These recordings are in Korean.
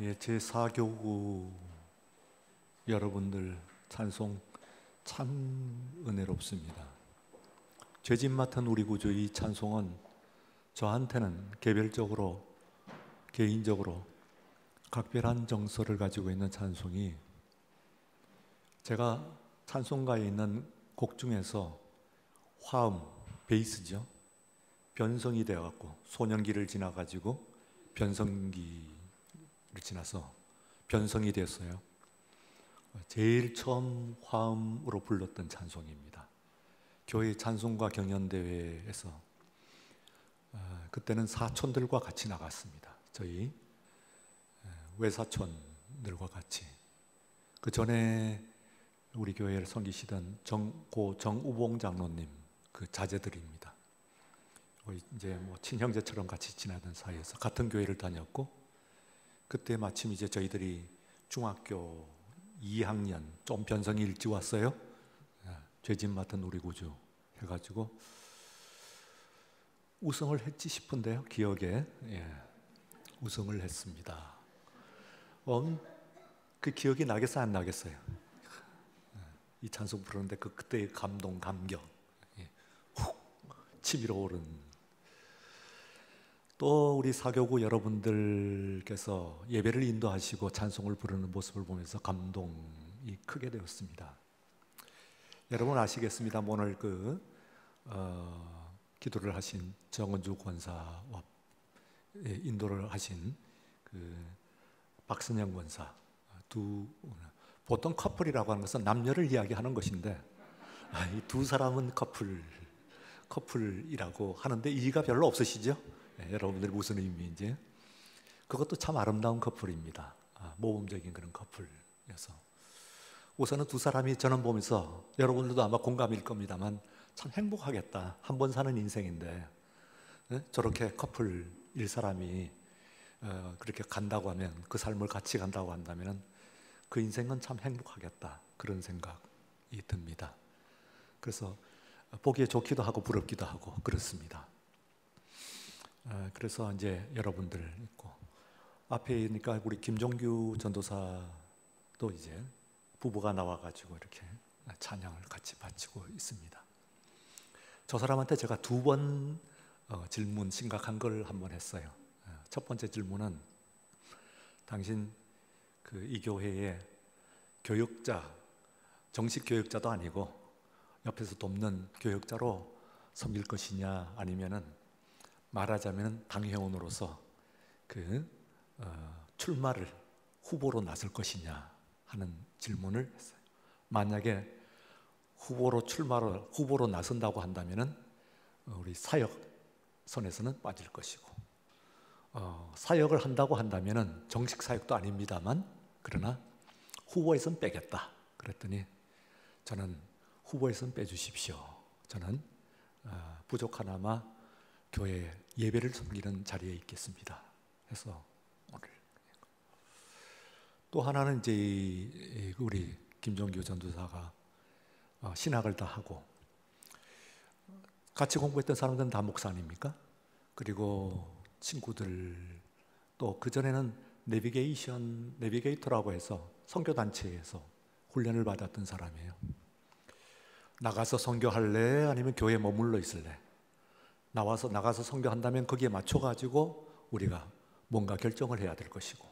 예, 제4교구 여러분들 찬송 참 은혜롭습니다. 죄짐 맡은 우리 구주 이 찬송은 저한테는 개별적으로 개인적으로 각별한 정서를 가지고 있는 찬송이, 제가 찬송가에 있는 곡 중에서 화음, 베이스죠, 변성이 되어갖고 소년기를 지나가지고 변성기를 지나서 변성이 됐어요. 제일 처음 화음으로 불렀던 찬송입니다. 교회 찬송가 경연대회에서 그때는 사촌들과 같이 나갔습니다. 저희 외사촌들과 같이. 그 전에 우리 교회를 섬기시던 고 정우봉 장로님 그 자제들입니다. 이제 뭐 친형제처럼 같이 지내던 사이에서 같은 교회를 다녔고, 그때 마침 이제 저희들이 중학교 2학년 좀 변성이 일찍 왔어요. 죄짐 맡은 우리 구주 해가지고 우승을 했지 싶은데요, 기억에. 우승을 했습니다. 그 기억이 나겠어요, 안 나겠어요? 이 찬송 부르는데 그때의 감동, 감격, 훅 치밀어 오른. 또 우리 사교구 여러분들께서 예배를 인도하시고 찬송을 부르는 모습을 보면서 감동이 크게 되었습니다. 여러분 아시겠습니다. 오늘 기도를 하신 정은주 권사와 인도를 하신 박선영 권사 보통 커플이라고 하는 것은 남녀를 이야기하는 것인데, 이 두 사람은 커플이라고 하는데 이의가 별로 없으시죠? 여러분들이 무슨 의미인지. 그것도 참 아름다운 커플입니다. 모범적인 그런 커플이어서 우선은 두 사람이 저는 보면서, 여러분들도 아마 공감일 겁니다만, 참 행복하겠다. 한 번 사는 인생인데 저렇게 커플일 사람이 그렇게 간다고 하면, 그 삶을 같이 간다고 한다면 그 인생은 참 행복하겠다, 그런 생각이 듭니다. 그래서 보기에 좋기도 하고 부럽기도 하고 그렇습니다. 그래서 이제 여러분들 있고, 앞에 있으니까 우리 김종규 전도사도 이제 부부가 나와가지고 이렇게 찬양을 같이 바치고 있습니다. 저 사람한테 제가 두 번 질문, 심각한 걸 한 번 했어요. 첫 번째 질문은, 당신 이 교회에 교육자, 정식 교육자도 아니고 옆에서 돕는 교육자로 섬길 것이냐, 아니면은 말하자면 당회원으로서 출마를, 후보로 나설 것이냐 하는 질문을 했어요. 만약에 후보로 나선다고 한다면은 우리 사역 선에서는 빠질 것이고, 사역을 한다고 한다면은 정식 사역도 아닙니다만, 그러나 후보에선 빼겠다 그랬더니, 저는 후보에선 빼주십시오. 저는 부족하나마 교회 예배를 섬기는 자리에 있겠습니다 해서 오늘. 또 하나는 이제 우리 김종규 전도사가 신학을 다 하고, 같이 공부했던 사람들은 다 목사 아닙니까? 그리고 친구들, 또 그전에는 내비게이터라고 해서 선교단체에서 훈련을 받았던 사람이에요. 나가서 선교할래? 아니면 교회에 머물러 있을래? 나가서 선교한다면 거기에 맞춰가지고 우리가 뭔가 결정을 해야 될 것이고,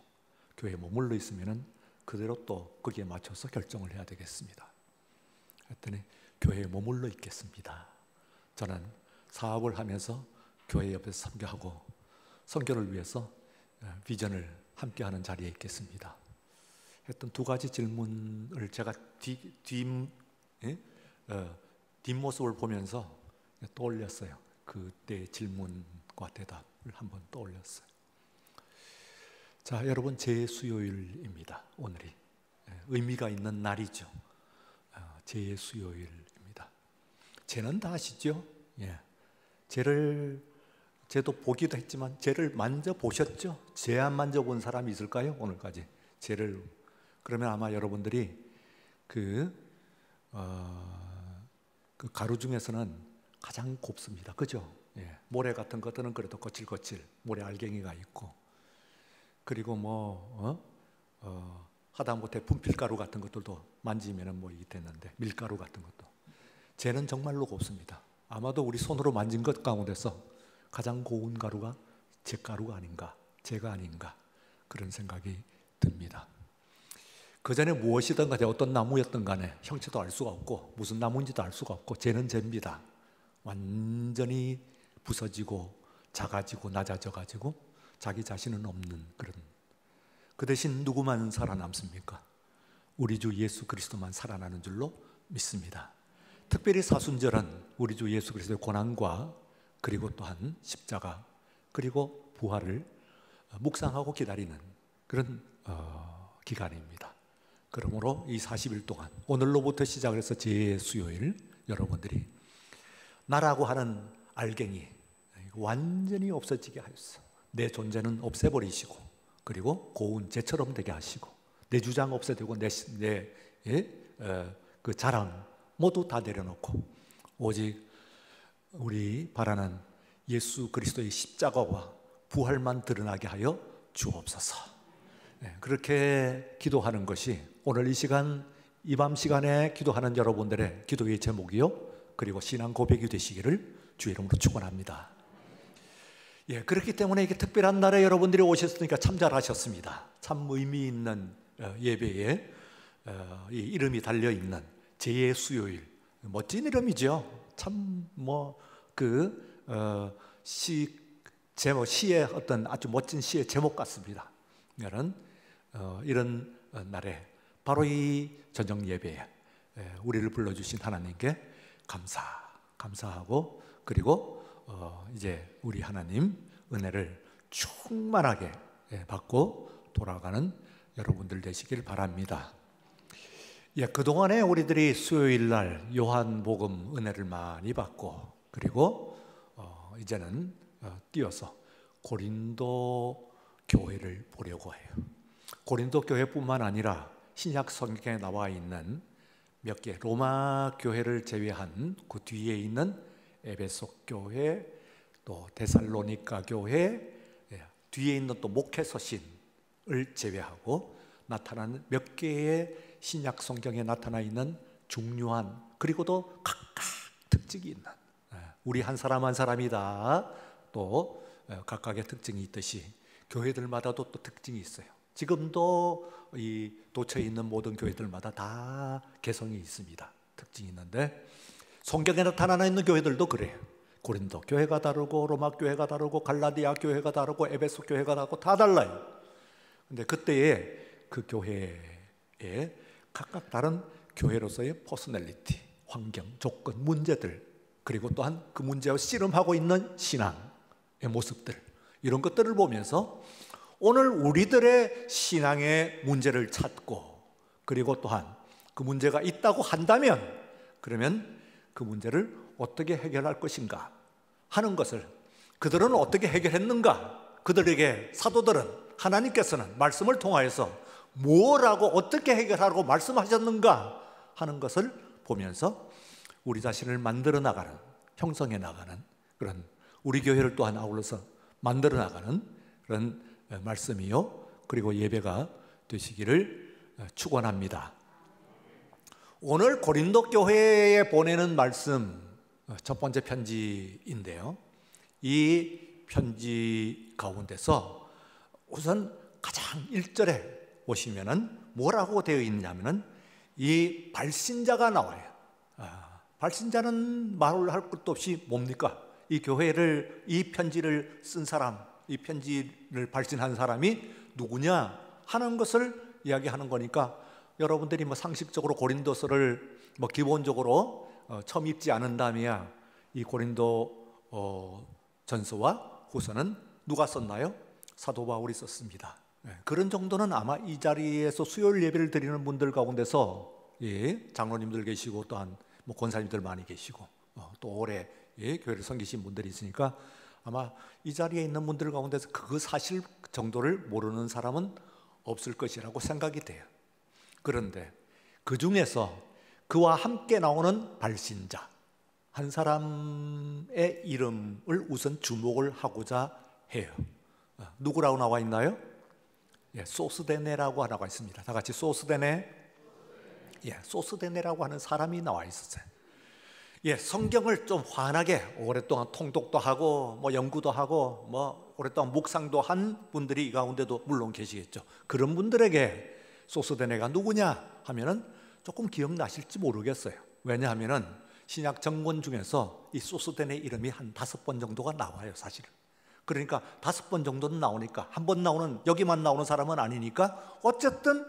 교회에 머물러 있으면 그대로 또 거기에 맞춰서 결정을 해야 되겠습니다. 그랬더니 교회에 머물러 있겠습니다. 저는 사업을 하면서 교회 옆에서 선교하고 선교를 위해서 비전을 함께하는 자리에 있겠습니다 했던 두 가지 질문을 제가 뒷모습을 보면서 떠올렸어요. 그때 질문과 대답을 한번 떠올렸어요. 자, 여러분, 제수요일입니다. 오늘이 의미가 있는 날이죠. 제수요일입니다. 죄는 다 아시죠? 죄도 보기도 했지만 죄를 만져보셨죠? 죄 안 만져본 사람이 있을까요? 오늘까지 죄를. 그러면 아마 여러분들이 그 가루 중에서는 가장 곱습니다. 그죠? 모래 같은 것들은 그래도 거칠거칠 모래 알갱이가 있고, 그리고 하다못해 분필가루 같은 것들도 만지면은 이게 됐는데, 밀가루 같은 것도. 쟤는 정말로 곱습니다. 아마도 우리 손으로 만진 것 가운데서 가장 고운 가루가 제 가루가 아닌가, 제가 아닌가, 그런 생각이 듭니다. 그 전에 무엇이든 간에, 어떤 나무였든 간에 형체도 알 수가 없고 무슨 나무인지도 알 수가 없고, 쟤는 쟤입니다. 완전히 부서지고 작아지고 낮아져가지고 자기 자신은 없는 그런. 그 대신 누구만 살아남습니까? 우리 주 예수 그리스도만 살아나는 줄로 믿습니다. 특별히 사순절은 우리 주 예수 그리스도의 고난과 그리고 또한 십자가 그리고 부활을 묵상하고 기다리는 그런 기간입니다. 그러므로 이 40일 동안, 오늘로부터 시작을 해서 제 수요일, 여러분들이 나라고 하는 알갱이 완전히 없어지게 하였어. 내 존재는 없애버리시고, 그리고 고운 재처럼 되게 하시고, 내 주장 없애되고 그 자랑 모두 다 내려놓고 오직 우리 바라는 예수 그리스도의 십자가와 부활만 드러나게 하여 주옵소서. 그렇게 기도하는 것이 오늘 이 시간, 이 밤 시간에 기도하는 여러분들의 기도의 제목이요, 그리고 신앙 고백이 되시기를 주의 이름으로 축원합니다. 그렇기 때문에 이게 특별한 날에 여러분들이 오셨으니까 참 잘하셨습니다. 참 의미 있는 예배에 이 이름이 달려있는 제 수요일, 멋진 이름이죠. 참 시의 어떤 아주 멋진 시의 제목 같습니다. 이런 날에 바로 이 저녁 예배에 우리를 불러주신 하나님께 감사하고, 그리고 이제 우리 하나님 은혜를 충만하게 받고 돌아가는 여러분들 되시길 바랍니다. 그동안에 우리들이 수요일 날 요한복음 은혜를 많이 받고, 그리고 이제는 뛰어서 고린도 교회를 보려고 해요. 고린도 교회뿐만 아니라 신약 성경에 나와 있는 몇 개, 로마 교회를 제외한 그 뒤에 있는 에베소 교회, 또 데살로니가 교회, 뒤에 있는 또 목회 서신을 제외하고 나타나는 몇 개의 신약 성경에 나타나 있는 중요한, 그리고도 각각 특징이 있는, 우리 한 사람 한 사람이 다 또 각각의 특징이 있듯이 교회들마다도 또 특징이 있어요. 지금도 이 도처에 있는 모든 교회들마다 다 개성이 있습니다. 특징이 있는데, 성경에 나타나 있는 교회들도 그래요. 고린도 교회가 다르고, 로마 교회가 다르고, 갈라디아 교회가 다르고, 에베소 교회가 다르고, 다 달라요. 근데 그때의 그 교회에 각각 다른 교회로서의 퍼스널리티, 환경, 조건, 문제들, 그리고 또한 그 문제와 씨름하고 있는 신앙의 모습들, 이런 것들을 보면서 오늘 우리들의 신앙의 문제를 찾고, 그리고 또한 그 문제가 있다고 한다면 그러면 그 문제를 어떻게 해결할 것인가 하는 것을, 그들은 어떻게 해결했는가, 그들에게 사도들은, 하나님께서는 말씀을 통하여서 뭐라고 어떻게 해결하라고 말씀하셨는가 하는 것을 보면서 우리 자신을 만들어 나가는, 형성해 나가는 그런, 우리 교회를 또한 아울러서 만들어 나가는 그런 말씀이요, 그리고 예배가 되시기를 축원합니다. 오늘 고린도 교회에 보내는 말씀, 첫 번째 편지인데요, 이 편지 가운데서 우선 가장 1절에 보시면은 뭐라고 되어 있냐면은 이 발신자가 나와요. 발신자는 말을 할 것도 없이 뭡니까? 이 교회를, 이 편지를 쓴 사람, 이 편지를 발신한 사람이 누구냐 하는 것을 이야기하는 거니까, 여러분들이 상식적으로 고린도서를 기본적으로 처음 읽지 않은다면 이 고린도 전서와 후서는 누가 썼나요? 사도 바울이 썼습니다. 그런 정도는 아마 이 자리에서 수요일 예배를 드리는 분들 가운데서 장로님들 계시고, 또한 권사님들 많이 계시고, 또 오래 교회를 섬기신 분들이 있으니까 아마 이 자리에 있는 분들 가운데서 그 사실 정도를 모르는 사람은 없을 것이라고 생각이 돼요. 그런데 그 중에서 그와 함께 나오는 발신자 한 사람의 이름을 우선 주목을 하고자 해요. 누구라고 나와 있나요? 소스데네라고 하나가 있습니다. 다 같이 소스데네. 소스데네라고 하는 사람이 나와 있었어요. 성경을 좀 환하게 오랫동안 통독도 하고 연구도 하고 오랫동안 묵상도 한 분들이 이 가운데도 물론 계시겠죠. 그런 분들에게 소스데네가 누구냐 하면은 조금 기억나실지 모르겠어요. 왜냐하면은 신약 정권 중에서 이 소스데네 이름이 한 5번 정도가 나와요, 사실은. 그러니까 5번 정도는 나오니까, 한 번 나오는, 여기만 나오는 사람은 아니니까 어쨌든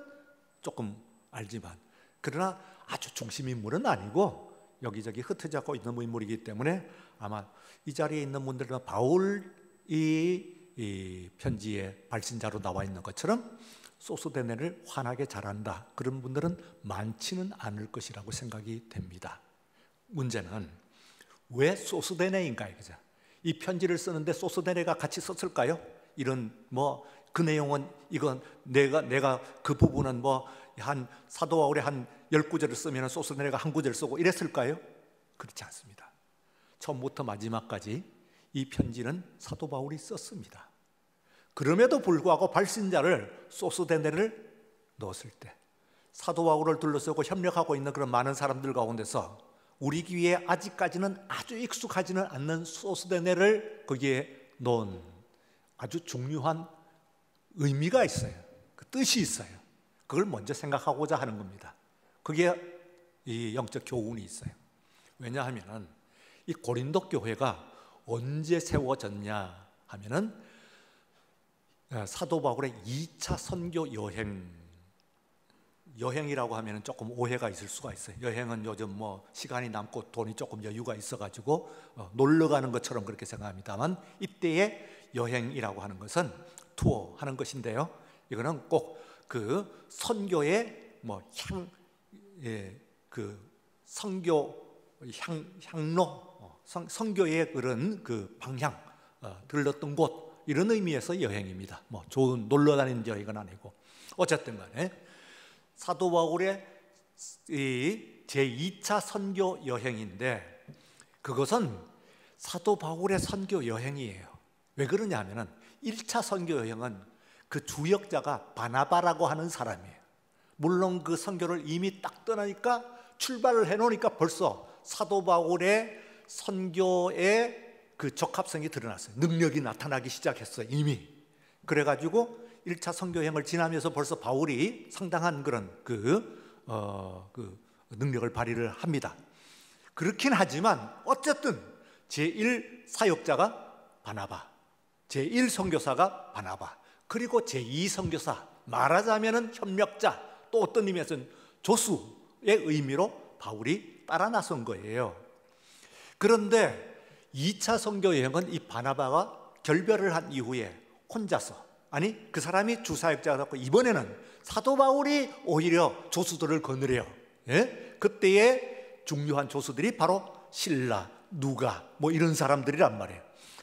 조금 알지만, 그러나 아주 중심 인물은 아니고 여기저기 흩어져 있는 인물이기 때문에 아마 이 자리에 있는 분들은 바울이 이 편지의 발신자로 나와 있는 것처럼 소스데네를 환하게 잘한다, 그런 분들은 많지는 않을 것이라고 생각이 됩니다. 문제는 왜 소스데네인가요? 그죠? 이 편지를 쓰는데 소스데네가 같이 썼을까요? 이런 그 내용은 이건 내가 그 부분은 한 사도 바울의 한 10구절을 쓰면 소스데네가 한 구절 쓰고 이랬을까요? 그렇지 않습니다. 처음부터 마지막까지 이 편지는 사도 바울이 썼습니다. 그럼에도 불구하고 발신자를 소스데네를 넣었을 때 사도 바울을 둘러싸고 협력하고 있는 그런 많은 사람들 가운데서 우리 귀에 아직까지는 아주 익숙하지는 않는 소스데네를 거기에 넣은 아주 중요한 의미가 있어요. 그 뜻이 있어요. 그걸 먼저 생각하고자 하는 겁니다. 그게 이 영적 교훈이 있어요. 왜냐하면 이 고린도 교회가 언제 세워졌냐 하면은 사도 바울의 2차 선교 여행이라고 하면 조금 오해가 있을 수가 있어요. 여행은 요즘 시간이 남고 돈이 조금 여유가 있어가지고 놀러 가는 것처럼 그렇게 생각합니다만, 이때의 여행이라고 하는 것은 투어 하는 것인데요, 이거는 꼭 그 선교의 향로, 선교의 그런 그 방향, 들렀던 곳, 이런 의미에서 여행입니다. 좋은 놀러 다니는 여행은 아니고. 어쨌든 간에 사도 바울의 제2차 선교 여행인데, 그것은 사도 바울의 선교 여행이에요. 왜 그러냐 하면은 1차 선교 여행은 그 주역자가 바나바라고 하는 사람이에요. 물론 그 선교를 이미 딱 떠나니까, 출발을 해놓으니까 벌써 사도 바울의 선교의 그 적합성이 드러났어요. 능력이 나타나기 시작했어요, 이미. 그래가지고 1차 선교 여행을 지나면서 벌써 바울이 상당한 그런 그 능력을 발휘를 합니다. 그렇긴 하지만 어쨌든 제1 사역자가 바나바, 제1 선교사가 바나바, 그리고 제2 선교사, 말하자면은 협력자, 또 어떤 의미에서는 조수의 의미로 바울이 따라 나선 거예요. 그런데 2차 선교 여행은 이 바나바가 결별을 한 이후에 혼자서, 아니 그 사람이 주사역자였고, 이번에는 사도 바울이 오히려 조수들을 거느려요. 그때의 중요한 조수들이 바로 실라, 누가 이런 사람들이란 말이에요.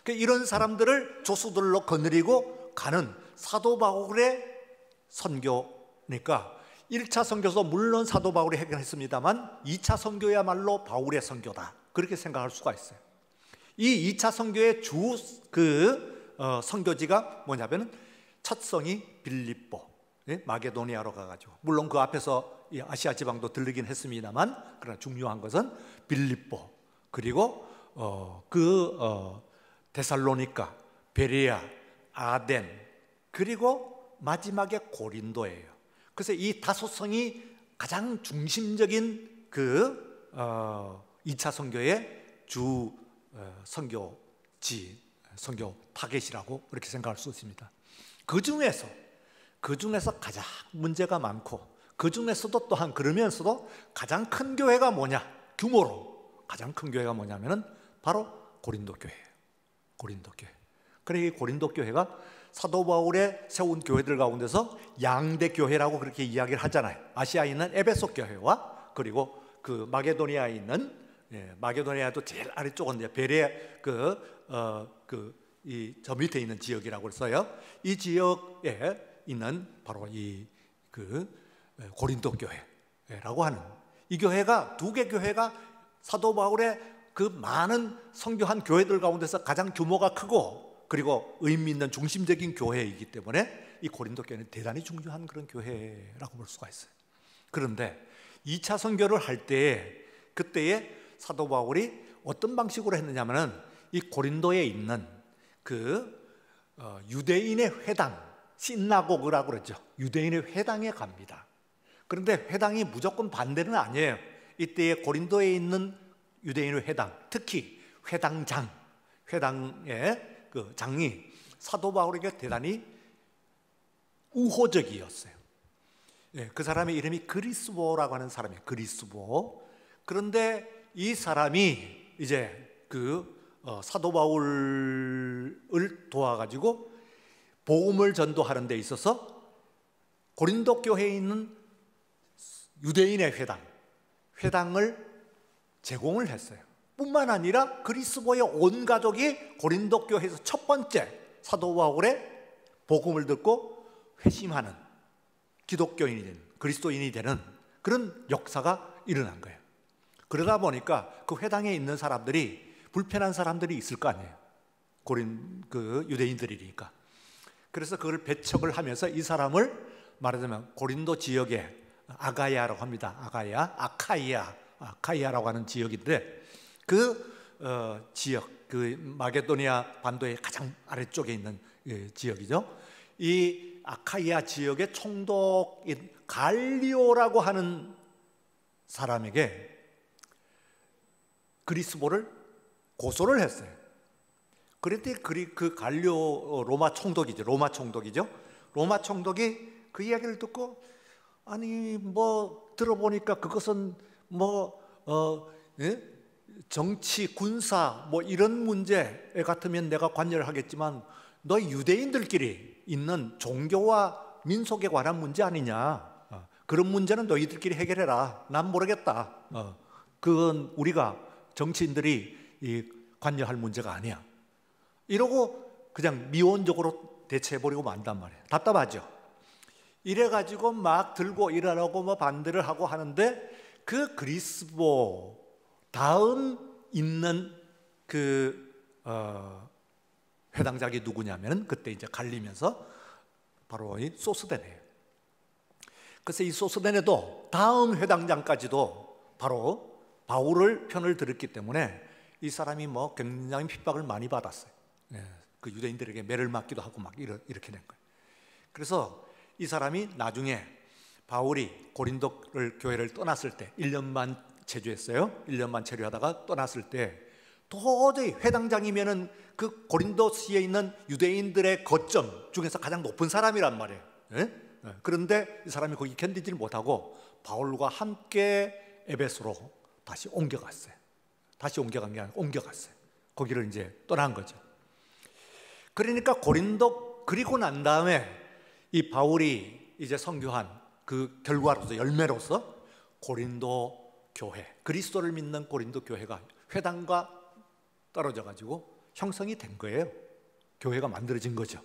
이런 사람들을 조수들로 거느리고 가는 사도 바울의 선교니까 1차 선교도 물론 사도 바울이 해결했습니다만 2차 선교야말로 바울의 선교다, 그렇게 생각할 수가 있어요. 이 2차 선교의 주 선교지가 뭐냐면 첫 성이 빌립보, 마게도니아로 가가지고, 물론 그 앞에서 아시아 지방도 들르긴 했습니다만, 그러나 중요한 것은 빌립보, 그리고 데살로니가, 베레아, 아덴, 그리고 마지막에 고린도예요. 그래서 이 5성이 가장 중심적인 그 2차 선교의 주 선교지, 선교 타겟이라고 그렇게 생각할 수 있습니다. 그 중에서 가장 문제가 많고, 그 중에서도 또한 그러면서도 가장 큰 교회가 뭐냐, 규모로 가장 큰 교회가 뭐냐면은 바로 고린도 교회예요. 고린도 교회. 그래, 이 고린도 교회가 사도 바울의 세운 교회들 가운데서 양대 교회라고 그렇게 이야기를 하잖아요. 아시아에 있는 에베소 교회와, 그리고 그 마게도니아에 있는, 마게도니아도 제일 아래쪽은 베레 저 밑에 있는 지역이라고 써요. 이 지역에 있는 바로 고린도 교회라고 하는 이 교회가, 두 개 교회가 사도 바울의 그 많은 선교한 교회들 가운데서 가장 규모가 크고, 그리고 의미 있는 중심적인 교회이기 때문에 이 고린도 교회는 대단히 중요한 그런 교회라고 볼 수가 있어요. 그런데 2차 선교를 할 때에 그때에 사도 바울이 어떤 방식으로 했느냐면은 이 고린도에 있는 그 유대인의 회당, 시나고그라고 그러죠. 유대인의 회당에 갑니다. 그런데 회당이 무조건 반대는 아니에요. 이때에 고린도에 있는 유대인의 회당, 특히 회당장, 회당의 그 장이 사도 바울에게 대단히 우호적이었어요. 그 사람의 이름이 그리스보라고 하는 사람이에요. 그리스보. 그런데 이 사람이 이제 사도 바울을 도와가지고 복음을 전도하는 데 있어서 고린도 교회에 있는 유대인의 회당을 제공을 했어요. 뿐만 아니라 그리스보의 온 가족이 고린도 교회에서 첫 번째 사도 바울의 복음을 듣고 회심하는 기독교인이 되는, 그리스도인이 되는 그런 역사가 일어난 거예요. 그러다 보니까 그 회당에 있는 사람들이 불편한 사람들이 있을 거 아니에요. 유대인들이니까. 그래서 그걸 배척을 하면서 이 사람을 말하자면 고린도 지역에 아가야라고 합니다. 아카이아라고 하는 지역인데 지역, 마게도니아 반도의 가장 아래쪽에 있는 지역이죠. 이 아카이아 지역의 총독인 갈리오라고 하는 사람에게 그리스보를 고소를 했어요. 그랬더니 그 갈리오 로마 총독이죠. 로마 총독이 그 이야기를 듣고 아니 뭐 들어보니까 그것은 정치, 군사 뭐 이런 문제 같으면 내가 관여를 하겠지만 너희 유대인들끼리 있는 종교와 민속에 관한 문제 아니냐. 그런 문제는 너희들끼리 해결해라. 난 모르겠다. 그건 우리가 정치인들이 관여할 문제가 아니야. 이러고 그냥 미온적으로 대처해버리고 만단 말이에요. 답답하죠. 이래가지고 막 들고 일하라고 뭐 반대를 하고 하는데 그 그리스보 다음 있는 회당장이 누구냐면 그때 이제 갈리면서 바로 이 소스데네예요. 그래서 이 소스데네도 다음 회당장까지도 바로 바울을 편을 들었기 때문에 이 사람이 뭐 굉장히 핍박을 많이 받았어요. 그 유대인들에게 매를 맞기도 하고 막 이렇게 된 거예요. 그래서 이 사람이 나중에 바울이 고린도 교회를 떠났을 때 1년만 체류했어요. 1년만 체류하다가 떠났을 때 도저히 회당장이면은 그 고린도시에 있는 유대인들의 거점 중에서 가장 높은 사람이란 말이에요. 그런데 이 사람이 거기 견디지를 못하고 바울과 함께 에베소로 다시 옮겨갔어요. 다시 옮겨간 게 아니라 옮겨갔어요. 거기를 이제 떠난 거죠. 그러니까 고린도 그리고 난 다음에 이 바울이 이제 선교한 그 결과로서 열매로서 고린도 교회, 그리스도를 믿는 고린도 교회가 회당과 떨어져 가지고 형성이 된 거예요. 교회가 만들어진 거죠.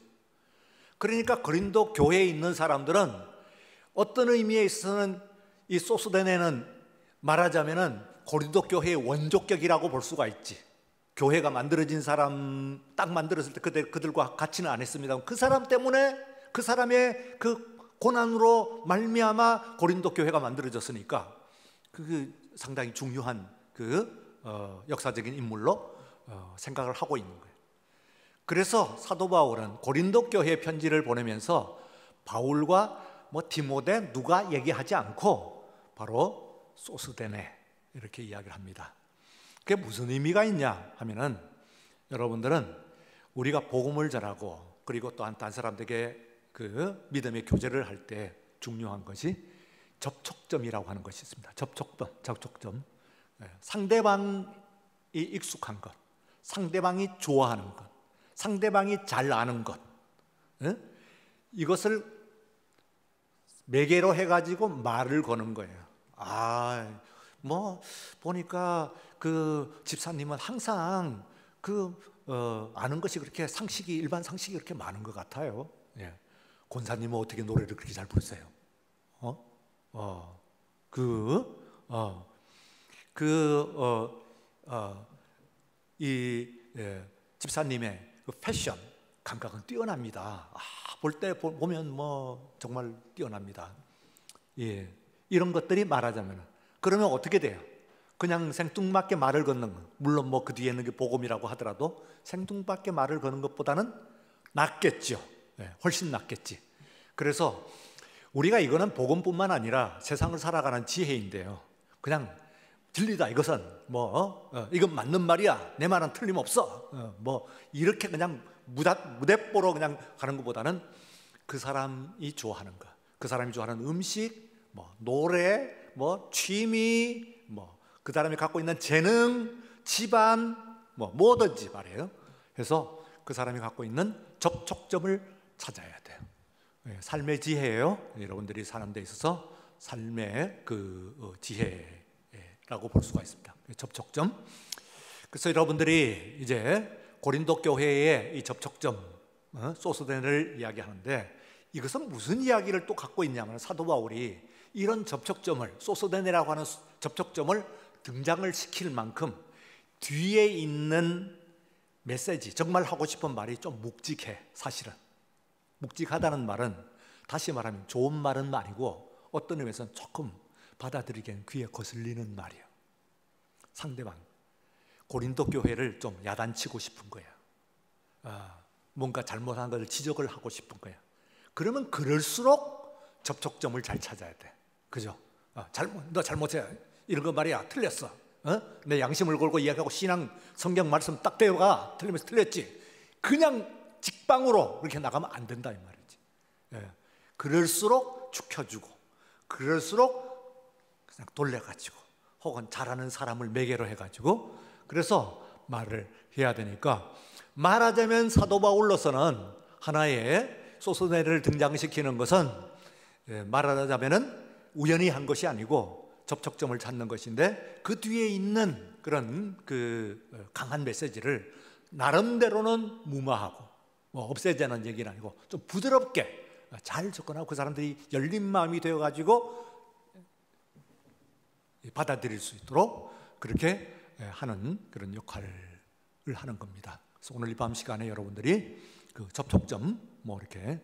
그러니까 고린도 교회에 있는 사람들은 어떤 의미에 있어서는 이 소스데네는 말하자면은 고린도 교회의 원조격이라고 볼 수가 있지. 교회가 만들어진 사람 딱 만들었을 때 그들과 같이는 안 했습니다. 그 사람 때문에 그 사람의 그 고난으로 말미암아 고린도 교회가 만들어졌으니까 그 상당히 중요한 역사적인 인물로 생각을 하고 있는 거예요. 그래서 사도 바울은 고린도 교회에 편지를 보내면서 바울과 뭐 디모데 누가 얘기하지 않고 바로 소스데네 이렇게 이야기를 합니다. 그게 무슨 의미가 있냐 하면은 여러분들은 우리가 복음을 전하고 그리고 또한 다른 사람들에게 그 믿음의 교제를 할 때 중요한 것이 접촉점이라고 하는 것이 있습니다. 접촉점. 상대방이 익숙한 것, 상대방이 좋아하는 것, 상대방이 잘 아는 것, 이것을 매개로 해가지고 말을 거는 거예요. 뭐 보니까 그 집사님은 항상 아는 것이 그렇게 일반 상식이 그렇게 많은 것 같아요. 권사님은 어떻게 노래를 그렇게 잘 부르세요? 이 집사님의 그 패션, 감각은 뛰어납니다. 볼 때 보면 뭐 정말 뛰어납니다. 예, 이런 것들이 말하자면 그러면 어떻게 돼요? 그냥 생뚱맞게 말을 걷는 것, 물론 뭐 그 뒤에 있는 게 복음이라고 하더라도 생뚱맞게 말을 거는 것보다는 낫겠죠. 예, 훨씬 낫겠지. 그래서 우리가 이거는 복음뿐만 아니라 세상을 살아가는 지혜인데요. 그냥 진리다 이것은 이건 맞는 말이야, 내 말은 틀림없어, 뭐 이렇게 그냥 무대뽀로 그냥 가는 것보다는 그 사람이 좋아하는 것, 그 사람이 좋아하는 음식, 뭐 노래, 뭐 취미, 뭐 그 사람이 갖고 있는 재능, 집안, 뭐 뭐든지 말이에요. 그래서 그 사람이 갖고 있는 접촉점을 찾아야 돼요. 삶의 지혜예요. 여러분들이 사는 데 있어서 삶의 그 지혜라고 볼 수가 있습니다. 접촉점. 그래서 여러분들이 이제 고린도 교회의 이 접촉점, 소스데네를 이야기하는데 이것은 무슨 이야기를 또 갖고 있냐면 사도 바울이 이런 접촉점을, 소스데네라고 하는 접촉점을 등장을 시킬 만큼 뒤에 있는 메시지, 정말 하고 싶은 말이 좀 묵직해. 사실은 묵직하다는 말은 다시 말하면 좋은 말은 아니고 어떤 의미에서는 조금 받아들이기엔 귀에 거슬리는 말이에요. 상대방 고린도 교회를 좀 야단치고 싶은 거예요. 뭔가 잘못한 것을 지적을 하고 싶은 거예요. 그러면 그럴수록 접촉점을 잘 찾아야 돼. 그죠? 너 잘못해, 이런 거 말이야, 틀렸어. 내 양심을 걸고 이야기하고 신앙 성경 말씀 딱 배워가. 틀리면서 틀렸지. 그냥 직방으로 그렇게 나가면 안 된다 이 말이지. 그럴수록 죽여주고, 그럴수록 그냥 돌려가지고, 혹은 잘하는 사람을 매개로 해가지고, 그래서 말을 해야 되니까, 말하자면 사도 바울로서는 하나의 소스데네를 등장시키는 것은 말하자면은 우연히 한 것이 아니고 접촉점을 찾는 것인데, 그 뒤에 있는 그런 그 강한 메시지를 나름대로는 무마하고 없애자는 얘기는 아니고 좀 부드럽게 잘 접근하고 그 사람들이 열린 마음이 되어가지고 받아들일 수 있도록 그렇게 하는 그런 역할을 하는 겁니다. 그래서 오늘 이 밤 시간에 여러분들이 그 접촉점 이렇게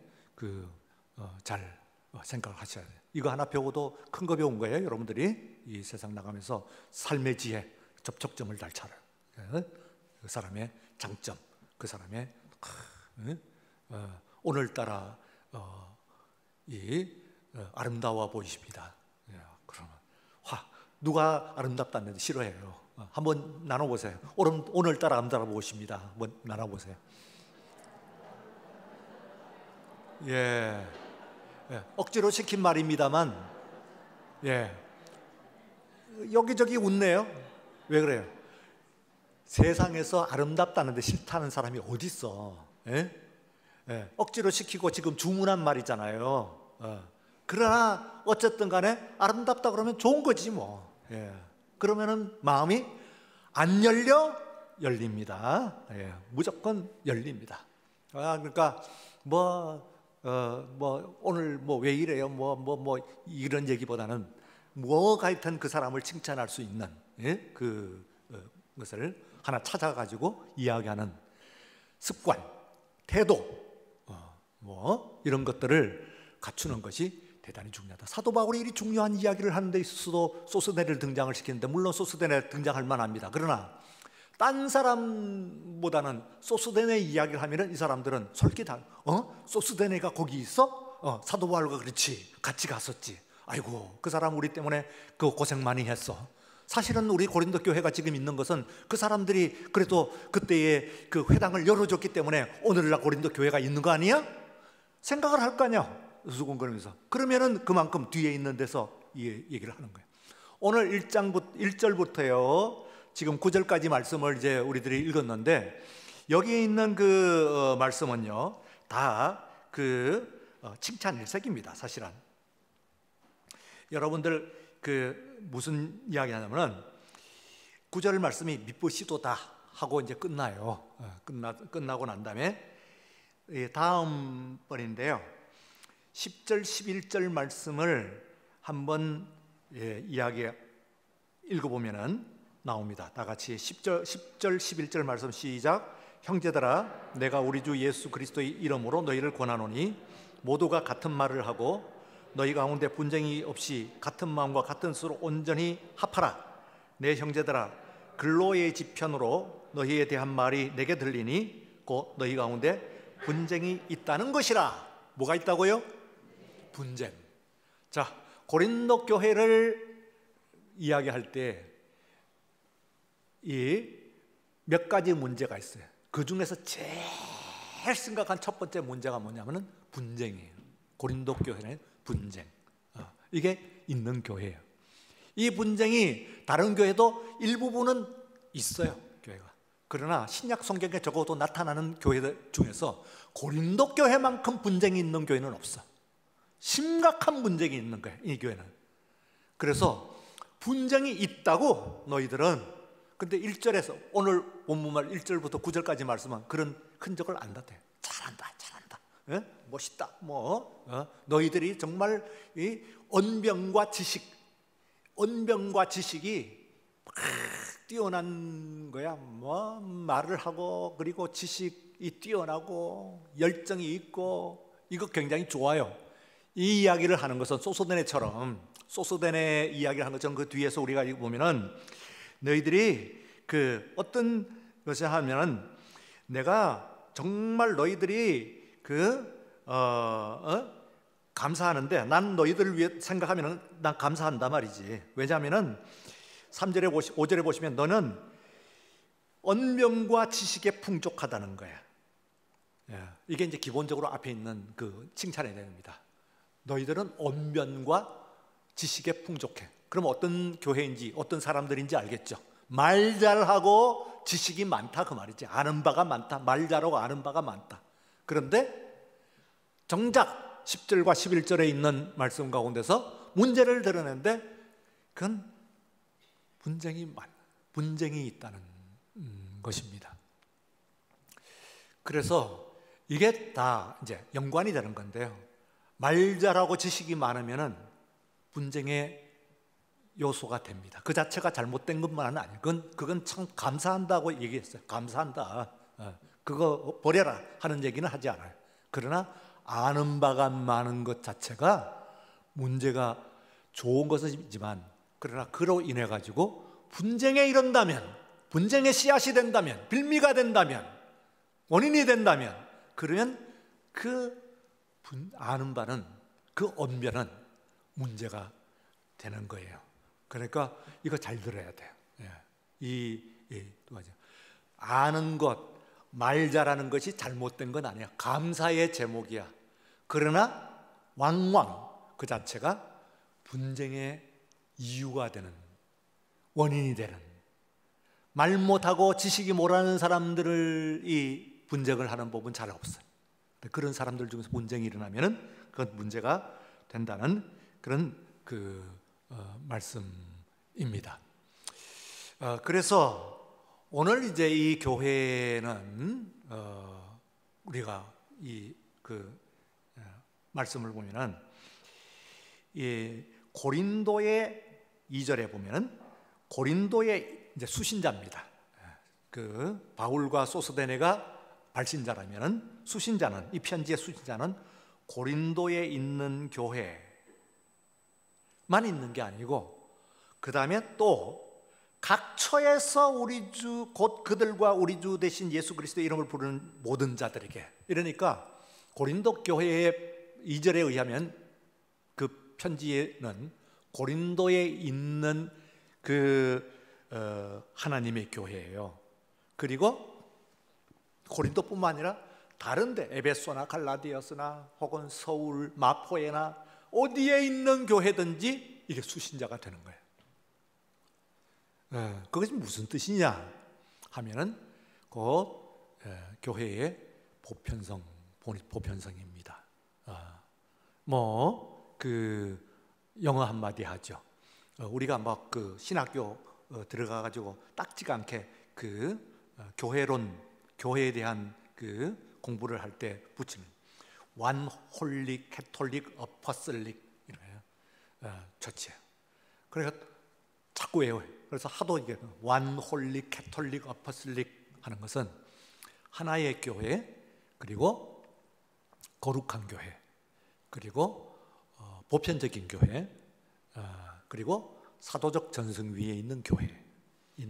잘 생각을 하셔야 돼요. 이거 하나 배워도 큰 거 배운 거예요. 여러분들이 이 세상 나가면서 삶의 지혜, 접촉점을 잘 찾아요. 그 사람의 장점, 그 사람의 오늘따라 아름다워 보이십니다. 그러면 누가 아름답다는데 싫어해요. 한번 나눠보세요. 오늘따라 아름다워 보십니다. 한번 나눠보세요. 억지로 시킨 말입니다만, 여기저기 웃네요. 왜 그래요? 세상에서 아름답다는데 싫다는 사람이 어디 있어? 억지로 시키고 지금 주문한 말이잖아요. 그러나 어쨌든 간에 아름답다 그러면 좋은 거지 뭐. 그러면은 마음이 안 열립니다. 무조건 열립니다. 그러니까 오늘 왜 이래요? 이런 얘기보다는 뭐가 하여튼 그 사람을 칭찬할 수 있는 그것을 하나 찾아가지고 이야기하는 습관, 태도, 이런 것들을 갖추는 것이 대단히 중요하다. 사도 바울이 이 중요한 이야기를 하는 데 있어서도 소스데네를 등장을 시키는데, 물론 소스데네 등장할 만합니다. 그러나 딴 사람보다는 소스데네 이야기를 하면은 이 사람들은 솔깃한, 소스데네가 거기 있어? 사도 바울과 그렇지, 같이 갔었지. 아이고, 그 사람 우리 때문에 그 고생 많이 했어. 사실은 우리 고린도 교회가 지금 있는 것은 그 사람들이 그래도 그때의 그 회당을 열어줬기 때문에 오늘날 고린도 교회가 있는 거 아니야? 생각을 할 거 아니야, 수군거리면서. 그러면은 그만큼 뒤에 있는 데서 이 얘기를 하는 거예요. 오늘 1절부터요 지금 9절까지 말씀을 이제 우리들이 읽었는데, 여기에 있는 그 말씀은요 다 칭찬 일색입니다. 사실은 여러분들 무슨 이야기 하냐면은 9절 말씀이 미쁘시도다 하고 이제 끝나요. 끝나고 난 다음에 다음 번인데요, 10절 11절 말씀을 한번 읽어보면은 나옵니다. 다 같이 10절 11절 말씀 시작. 형제들아, 내가 우리 주 예수 그리스도의 이름으로 너희를 권하노니 모두가 같은 말을 하고 너희 가운데 분쟁이 없이 같은 마음과 같은 수로 온전히 합하라. 내 형제들아, 근로의 지편으로 너희에 대한 말이 내게 들리니 곧 너희 가운데 분쟁이 있다는 것이라. 뭐가 있다고요? 분쟁. 자, 고린도 교회를 이야기할 때 이 몇 가지 문제가 있어요. 그 중에서 제일 심각한 첫 번째 문제가 뭐냐면은 분쟁이에요. 고린도 교회는 분쟁. 이게 있는 교회예요. 이 분쟁이 다른 교회도 일부분은 있어요, 교회가. 그러나 신약 성경에 적어도 나타나는 교회들 중에서 고린도 교회만큼 분쟁이 있는 교회는 없어. 심각한 분쟁이 있는 거예요, 이 교회는. 그래서 분쟁이 있다고 너희들은, 근데 1절에서 오늘 본문말 1절부터 9절까지 말씀은 그런 흔적을 안 나타내요. 잘한다, 예? 멋있다, 너희들이 정말 이 언병과 지식이 막 뛰어난 거야. 말을 하고, 그리고 지식이 뛰어나고 열정이 있고, 이거 굉장히 좋아요. 이 이야기를 하는 것은 소소데네 이야기를 하는 것처럼 그 뒤에서 우리가 보면은 너희들이 그 어떤 것을 하면은 내가 정말 너희들이 감사하는데, 난 너희들을 위해 생각하면 난 감사한단 말이지. 왜냐하면은 3절에 5절에 보시면 너는 언명과 지식에 풍족하다는 거야. 이게 이제 기본적으로 앞에 있는 그 칭찬의 내용입니다. 너희들은 언변과 지식에 풍족해. 그럼 어떤 교회인지 어떤 사람들인지 알겠죠? 말 잘하고 지식이 많다, 그 말이지. 아는 바가 많다. 말 잘하고 아는 바가 많다. 그런데 정작 10절과 11절에 있는 말씀 가운데서 문제를 드러내는데 그건 분쟁이 있다는 것입니다. 그래서 이게 다 이제 연관이 되는 건데요. 말 잘하고 지식이 많으면은 분쟁의 요소가 됩니다. 그 자체가 잘못된 것만은 아니에요. 그건 참 감사한다고 얘기했어요. 감사한다. 그거 버려라 하는 얘기는 하지 않아요. 그러나 아는 바가 많은 것 자체가 문제가 좋은 것이지만, 그러나 그로 인해 가지고 분쟁에 이른다면, 분쟁의 씨앗이 된다면, 빌미가 된다면, 원인이 된다면, 그러면 아는 바는, 그 언변은 문제가 되는 거예요. 그러니까 이거 잘 들어야 돼요. 두 가지. 아는 것, 말 잘하는 것이 잘못된 건 아니야. 감사의 제목이야. 그러나 왕왕 그 자체가 분쟁의 이유가 되는, 원인이 되는, 말 못하고 지식이 모르는 사람들을 이 분쟁을 하는 법은 잘 없어요. 그런 사람들 중에서 분쟁이 일어나면은 그건 문제가 된다는 그런 말씀입니다. 그래서 오늘 이제 이 교회는 우리가 말씀을 보면은 고린도의 2절에 보면은 고린도의 이제 수신자입니다. 그 바울과 소스데네가 발신자라면은 수신자는, 이 편지의 수신자는 고린도에 있는 교회만 있는 게 아니고, 그 다음에 또 각처에서 우리 주 곧 그들과 우리 주 대신 예수 그리스도의 이름을 부르는 모든 자들에게, 이러니까 고린도 교회의 2절에 의하면 그 편지에는 고린도에 있는 하나님의 교회예요. 그리고 고린도뿐만 아니라 다른데 에베소나 갈라디아스나 혹은 서울 마포에나 어디에 있는 교회든지 이게 수신자가 되는 거예요. 그것이 무슨 뜻이냐 하면은 곧 교회의 보편성입니다. 영어 한마디 하죠. 우리가 막 신학교 들어가 가지고 딱지가 않게 교회에 대한 공부를 할 때 붙이는 One Holy Catholic Apostolic 이래요. 처치예요. 그러니까 자꾸 외워요. 그래서 하도 이게 One Holy Catholic Apostolic 하는 것은 하나의 교회, 그리고 거룩한 교회, 그리고 보편적인 교회, 그리고 사도적 전승 위에 있는 교회. 이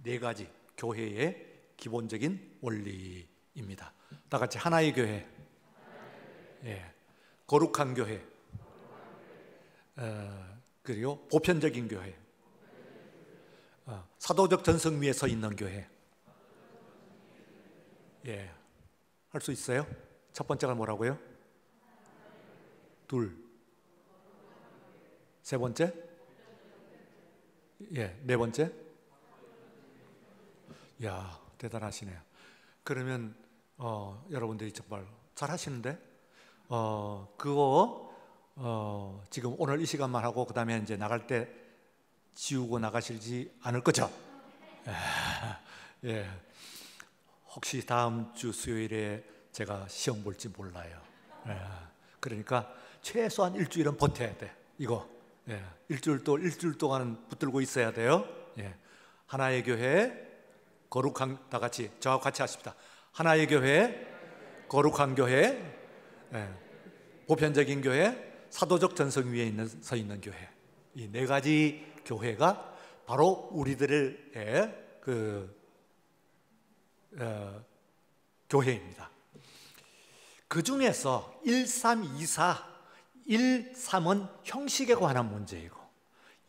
네 가지 교회의 기본적인 원리입니다. 다 같이 하나의 교회, 예, 거룩한 교회, 그리고 보편적인 교회, 사도적 전승 위에 서 있는 교회. 예, 할 수 있어요? 첫 번째가 뭐라고요? 둘. 세 번째? 예, 네 번째? 야, 대단하시네요. 그러면 여러분들이 정말 잘하시는데 그거 지금 오늘 이 시간만 하고 그 다음에 이제 나갈 때 지우고 나가실지 않을 거죠? 예. 혹시 다음 주 수요일에 제가 시험 볼지 몰라요. 예. 그러니까 최소한 일주일은 버텨야 돼. 이거. 예. 일주일 동안은 붙들고 있어야 돼요. 예. 하나의 교회, 거룩한, 다 같이 저하고 같이 하십시다. 하나의 교회, 거룩한 교회, 예. 보편적인 교회, 사도적 전승 위에 서 있는 교회. 이 네 가지 교회가 바로 우리들의 교회입니다. 그 중에서 1, 3, 2, 4, 1, 3은 형식에 관한 문제이고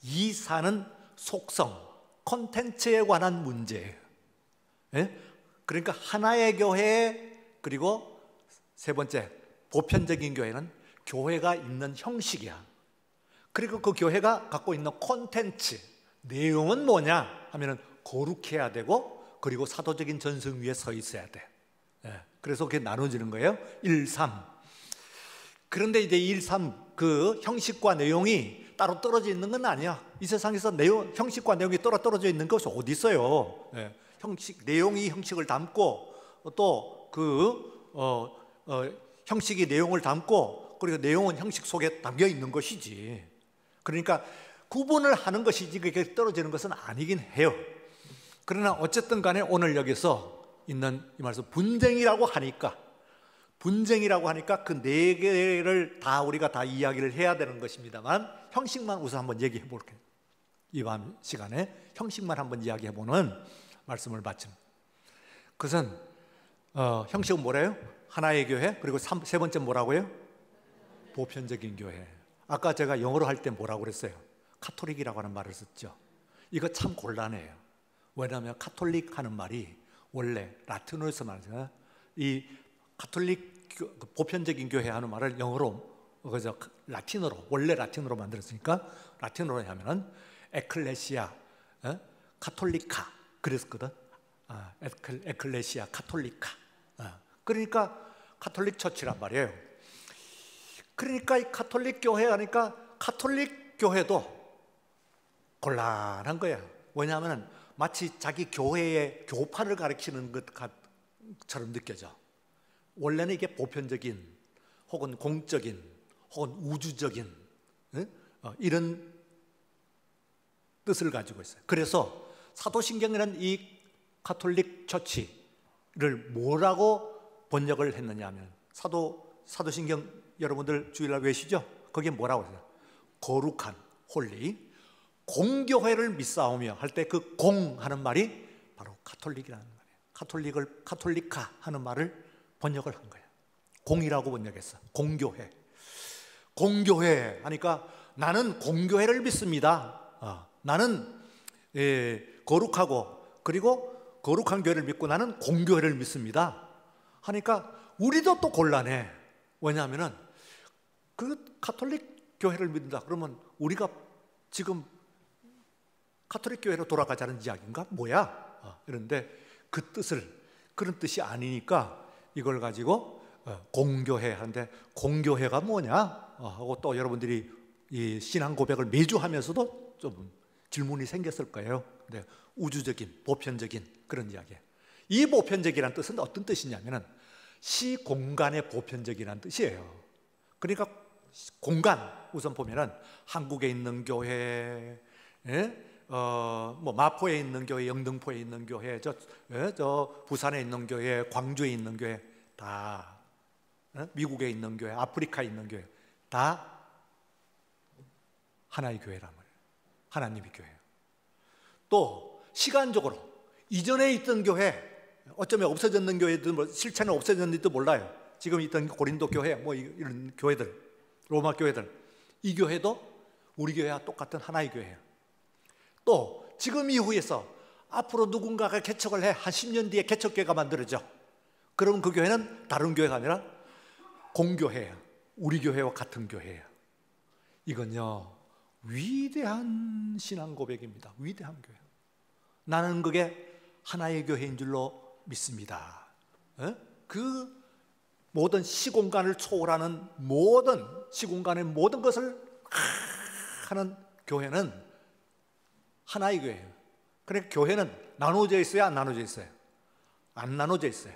2, 4는 속성, 콘텐츠에 관한 문제예요. 예? 그러니까 하나의 교회, 그리고 세 번째 보편적인 교회는 교회가 있는 형식이야. 그리고 그 교회가 갖고 있는 콘텐츠, 내용은 뭐냐 하면은 거룩해야 되고, 그리고 사도적인 전승 위에 서 있어야 돼. 예. 그래서 그게 나눠지는 거예요. 1, 3. 그런데 이제 1, 3 그 형식과 내용이 따로 떨어져 있는 건 아니야. 이 세상에서 형식과 내용이 떨어져 있는 것이 어디 있어요? 예. 내용이 형식을 담고 또 형식이 내용을 담고, 그리고 내용은 형식 속에 담겨 있는 것이지. 그러니까 구분을 하는 것이지 그게 떨어지는 것은 아니긴 해요. 그러나 어쨌든 간에 오늘 여기서 있는 이 말씀 분쟁이라고 하니까 그 네 개를 다 우리가 다 이야기를 해야 되는 것입니다만, 형식만 우선 한번 얘기해 볼게요. 이번 시간에 형식만 한번 이야기해 보는 말씀을 마치는. 그것은 형식은 뭐래요? 하나의 교회, 그리고 세 번째 뭐라고요? 보편적인 교회. 아까 제가 영어로 할 때 뭐라고 그랬어요? 카톨릭이라고 하는 말을 썼죠. 이거 참 곤란해요. 왜냐하면 카톨릭 하는 말이 원래 라틴어에서 말해서 이 카톨릭 보편적인 교회 하는 말을 영어로 그래서 원래 라틴어로 만들었으니까 라틴어로 하면은 에클레시아 카톨리카 그랬거든. 에클레시아 카톨리카. 그러니까 카톨릭 처치란 말이에요. 그러니까 이 카톨릭 교회 하니까 카톨릭 교회도 곤란한 거야. 왜냐하면 마치 자기 교회의 교파를 가리키는 것처럼 느껴져. 원래는 이게 보편적인 혹은 공적인 혹은 우주적인 이런 뜻을 가지고 있어요. 그래서 사도신경이라는 이 카톨릭 처치를 뭐라고 번역을 했느냐 하면 사도신경 여러분들 주일날 외시죠? 거기에 뭐라고 했어요? 거룩한 홀리 공교회를 믿사오며 할 때 그 공 하는 말이 바로 카톨릭이라는 말이에요. 카톨리카 하는 말을 번역을 한 거예요. 공이라고 번역했어. 공교회. 공교회 하니까 나는 공교회를 믿습니다. 나는 거룩하고 그리고 거룩한 교회를 믿고 나는 공교회를 믿습니다 하니까 우리도 또 곤란해. 왜냐하면은 그 카톨릭 교회를 믿는다 그러면 우리가 지금 카톨릭 교회로 돌아가자는 이야기인가? 뭐야? 그런데 그런 뜻이 아니니까 이걸 가지고 공교회 하는데 공교회가 뭐냐? 하고 또 여러분들이 이 신앙 고백을 매주 하면서도 좀 질문이 생겼을 거예요. 근데 우주적인, 보편적인 그런 이야기예요. 이 보편적이라는 뜻은 어떤 뜻이냐면은 시공간의 보편적이라는 뜻이에요. 그러니까 공간 우선 보면은 한국에 있는 교회, 뭐 마포에 있는 교회, 영등포에 있는 교회, 저 부산에 있는 교회, 광주에 있는 교회 다, 미국에 있는 교회, 아프리카에 있는 교회 다 하나의 교회란 말이에요. 하나님의 교회예요. 또 시간적으로 이전에 있던 교회, 어쩌면 없어졌는 교회들, 뭐 실체는 없어졌는지도 몰라요. 지금 있던 고린도 교회, 뭐 이런 교회들, 로마 교회들, 이 교회도 우리 교회와 똑같은 하나의 교회예요. 또 지금 이후에서 앞으로 누군가가 개척을 해, 한 10년 뒤에 개척교회가 만들어져. 그럼 그 교회는 다른 교회가 아니라 공교회예요. 우리 교회와 같은 교회예요. 이건요, 위대한 신앙 고백입니다. 위대한 교회. 나는 그게 하나의 교회인 줄로 믿습니다. 그 모든 시공간을 초월하는 모든 시공간의 모든 것을 하는 교회는 하나의 교회예요. 그러니까 교회는 나눠져 있어요, 안 나눠져 있어요? 안 나눠져 있어요.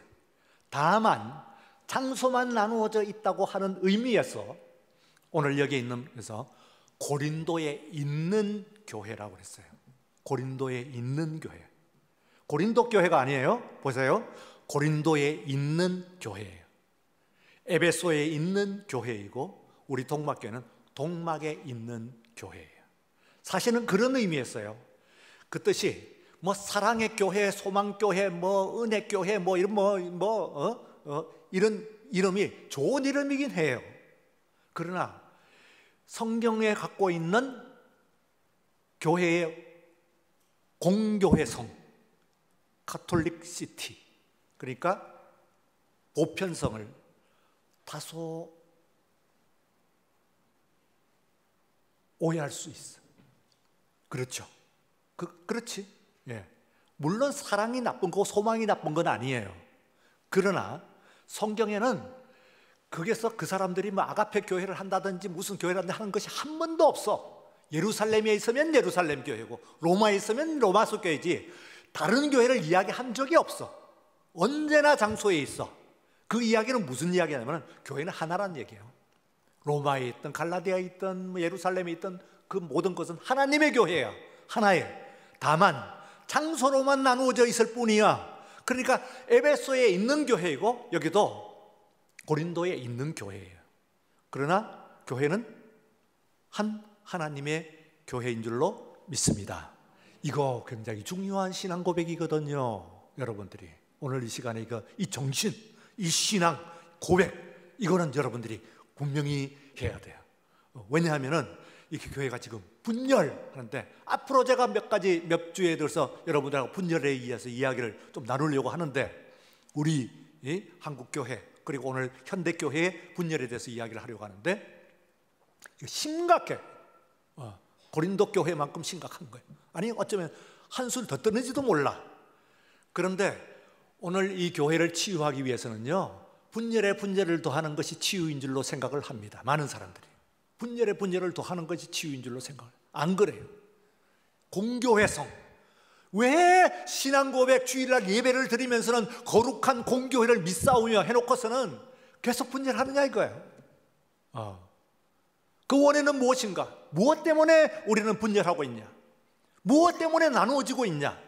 다만 장소만 나누어져 있다고 하는 의미에서 오늘 여기 있는, 그래서 고린도에 있는 교회라고 그랬어요. 고린도에 있는 교회. 고린도 교회가 아니에요. 보세요. 고린도에 있는 교회예요. 에베소에 있는 교회이고 우리 동막교회는 동막에 있는 교회예요. 사실은 그런 의미였어요. 그 뜻이 뭐 사랑의 교회, 소망교회, 뭐 은혜교회, 뭐 이런 이런 이름이 좋은 이름이긴 해요. 그러나 성경에 갖고 있는 교회의 공교회성, 카톨릭 시티, 그러니까 보편성을 다소 오해할 수 있어. 그렇죠. 그렇지. 예. 물론 사랑이 나쁜 거고 소망이 나쁜 건 아니에요. 그러나 성경에는 거기서 그 사람들이 뭐 아가페 교회를 한다든지 무슨 교회를 하는 것이 한 번도 없어. 예루살렘에 있으면 예루살렘 교회고 로마에 있으면 로마서 교회지 다른 교회를 이야기한 적이 없어. 언제나 장소에 있어. 그 이야기는 무슨 이야기냐면 교회는 하나란 얘기예요. 로마에 있든 갈라디아에 있든 뭐 예루살렘에 있든 그 모든 것은 하나님의 교회야. 하나예요. 다만 장소로만 나누어져 있을 뿐이야. 그러니까 에베소에 있는 교회이고 여기도 고린도에 있는 교회예요. 그러나 교회는 한 하나님의 교회인 줄로 믿습니다. 이거 굉장히 중요한 신앙 고백이거든요. 여러분들이 오늘 이 시간에 이 정신, 이 신앙 고백, 이거는 여러분들이 분명히 해야 돼요. 왜냐하면은 이 교회가 지금 분열하는데 앞으로 제가 몇 주에 들어서 여러분들하고 분열에 의해서 이야기를 좀 나누려고 하는데 우리 한국교회 그리고 오늘 현대교회의 분열에 대해서 이야기를 하려고 하는데 심각해. 고린도 교회만큼 심각한 거예요. 아니 어쩌면 한술 더 뜨는지도 몰라. 그런데 오늘 이 교회를 치유하기 위해서는요 분열에 분열을 더하는 것이 치유인 줄로 생각을 합니다. 많은 사람들이 분열에 분열을 더하는 것이 치유인 줄로 생각을. 안 그래요. 공교회성. 왜 신앙고백 주일날 예배를 드리면서는 거룩한 공교회를 믿사오며 해놓고서는 계속 분열하느냐 이거예요. 그 원인은 무엇인가? 무엇 때문에 우리는 분열하고 있냐? 무엇 때문에 나누어지고 있냐?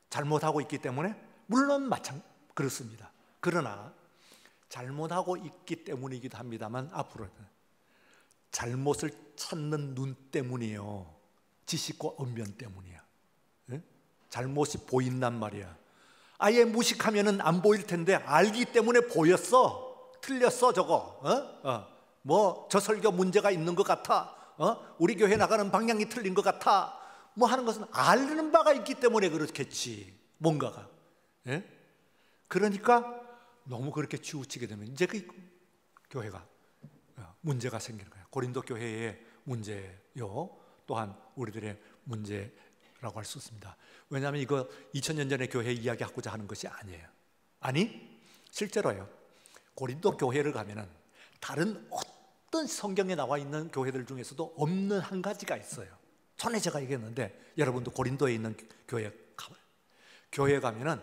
잘못하고 있기 때문에? 물론 그렇습니다. 그러나 잘못하고 있기 때문이기도 합니다만 앞으로는 잘못을 찾는 눈 때문이에요. 지식과 언변 때문이야. 잘못이 보인단 말이야. 아예 무식하면은 안 보일 텐데 알기 때문에 보였어. 틀렸어 저거. 뭐 저 설교 문제가 있는 것 같아. 우리 교회 나가는 방향이 틀린 것 같아. 뭐 하는 것은 알는 바가 있기 때문에 그렇겠지. 뭔가가. 그러니까 너무 그렇게 치우치게 되면 이제 그 교회가 문제가 생기는 거예요. 고린도 교회의 문제요. 또한 우리들의 문제라고 할 수 있습니다. 왜냐하면 이거 2000년 전의 교회 이야기하고자 하는 것이 아니에요. 아니 실제로요. 고린도 교회를 가면은 다른 어떤 성경에 나와 있는 교회들 중에서도 없는 한 가지가 있어요. 전에 제가 얘기했는데 여러분도 고린도에 있는 교회에 가봐요. 교회에 가면은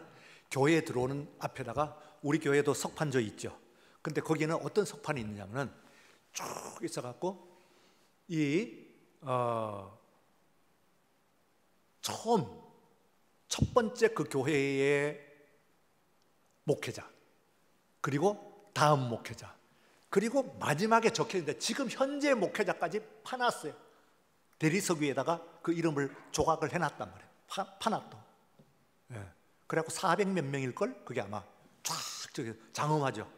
교회에 들어오는 앞에다가 우리 교회도 석판져 있죠. 근데 거기는 어떤 석판이 있느냐면은 쭉 있어갖고 처음 첫 번째 그 교회의 목회자, 그리고 다음 목회자, 그리고 마지막에 적혀있는데 지금 현재 목회자까지 파놨어요. 대리석 위에다가 그 이름을 조각을 해놨단 말이에요. 파놨다. 예. 그래갖고 400몇 명일걸? 그게 아마 쫙 저기 장엄하죠.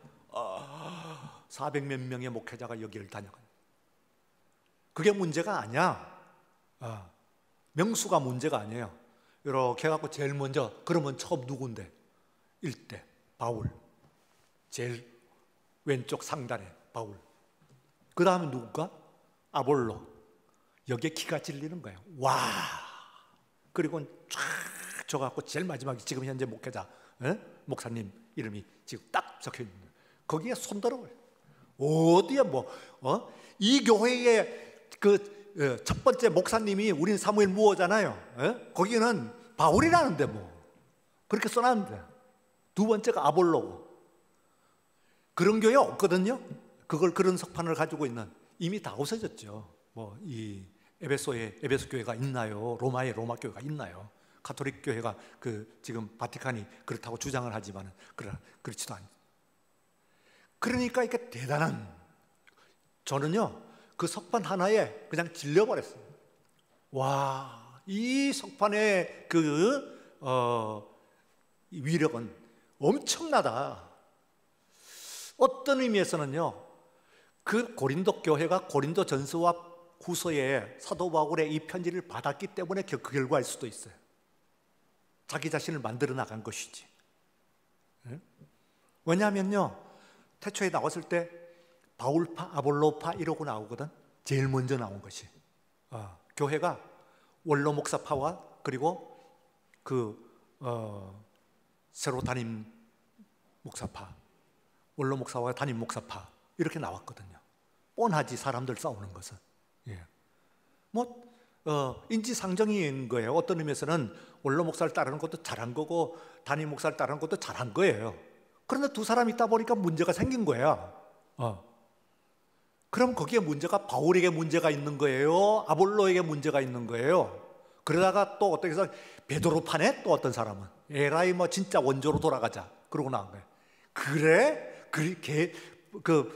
400몇 명의 목회자가 여기를 다녀가요. 그게 문제가 아니야. 명수가 문제가 아니에요. 이렇게 해갖고 제일 먼저, 그러면 처음 누군데? 1대 바울, 제일 왼쪽 상단에 바울. 그 다음에 누굴까? 아볼로. 여기에 기가 찔리는 거예요. 와. 그리고 쫙 줘갖고 제일 마지막에 지금 현재 목회자, 목사님 이름이 지금 딱 적혀 있는 거예요. 거기에 손들어요. 어디에 이 교회의 그 첫 번째 목사님이 우린 사무엘 무어잖아요. 거기는 바울이라는데 그렇게 써놨는데, 두 번째가 아볼로고. 그런 교회 없거든요. 그런 석판을 가지고 있는. 이미 다 없어졌죠. 이 에베소 교회가 있나요? 로마의 로마 교회가 있나요? 가톨릭 교회가 지금 바티칸이 그렇다고 주장을 하지만은 그렇지도 않죠. 그러니까 이게 대단한, 저는요 그 석판 하나에 그냥 질려버렸어요. 와, 이 석판의 위력은 엄청나다. 어떤 의미에서는요, 그 고린도 교회가 고린도 전서와 후서에 사도 바울의 이 편지를 받았기 때문에 그 결과일 수도 있어요. 자기 자신을 만들어 나간 것이지. 왜냐하면요, 태초에 나왔을 때 바울파, 아볼로파 이러고 나오거든. 제일 먼저 나온 것이 교회가 원로 목사파와 그리고 새로 담임 목사파, 원로 목사와 담임 목사파 이렇게 나왔거든요. 뻔하지, 사람들 싸우는 것은. 인지상정인 거예요. 어떤 의미에서는 원로 목사를 따르는 것도 잘한 거고 담임 목사를 따르는 것도 잘한 거예요. 그런데 두 사람이 있다 보니까 문제가 생긴 거야. 그럼 거기에 문제가 바울에게 문제가 있는 거예요? 아볼로에게 문제가 있는 거예요? 그러다가 또 어떻게 해서 베드로파네? 또 어떤 사람은 에라이 진짜 원조로 돌아가자 그러고 나온 거예요. 그래?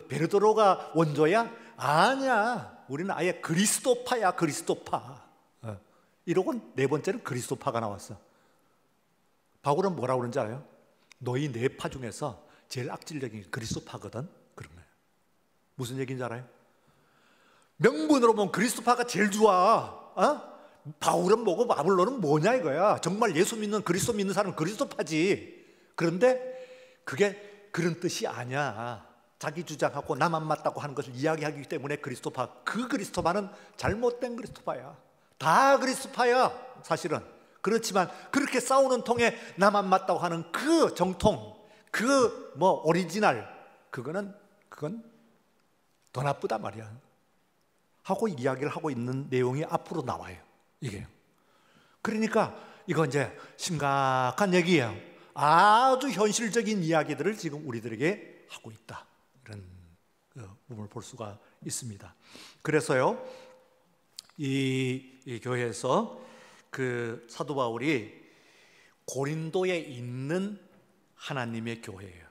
베드로가 원조야? 아니야, 우리는 아예 그리스도파야, 그리스도파. 이러고 네 번째는 그리스도파가 나왔어. 바울은 뭐라고 그러는지 알아요? 너희 네 파 중에서 제일 악질적인 그리스도파거든. 그런 거예요. 무슨 얘기인지 알아요? 명분으로 보면 그리스도파가 제일 좋아. 바울은 뭐고 아볼로는 뭐냐 이거야. 정말 예수 믿는, 그리스도 믿는 사람은 그리스도파지. 그런데 그게 그런 뜻이 아니야. 자기 주장하고 나만 맞다고 하는 것을 이야기하기 때문에 그리스도파, 그 그리스도파는 잘못된 그리스도파야. 다 그리스도파야 사실은. 그렇지만 그렇게 싸우는 통에 나만 맞다고 하는 그 정통, 오리지널, 그건 더 나쁘다 말이야 하고 이야기를 하고 있는 내용이 앞으로 나와요. 이게 그러니까 이건 이제 심각한 얘기예요. 아주 현실적인 이야기들을 지금 우리들에게 하고 있다, 이런 부분을 볼 수가 있습니다. 그래서요, 이 교회에서 사도 바울이 고린도에 있는 하나님의 교회예요.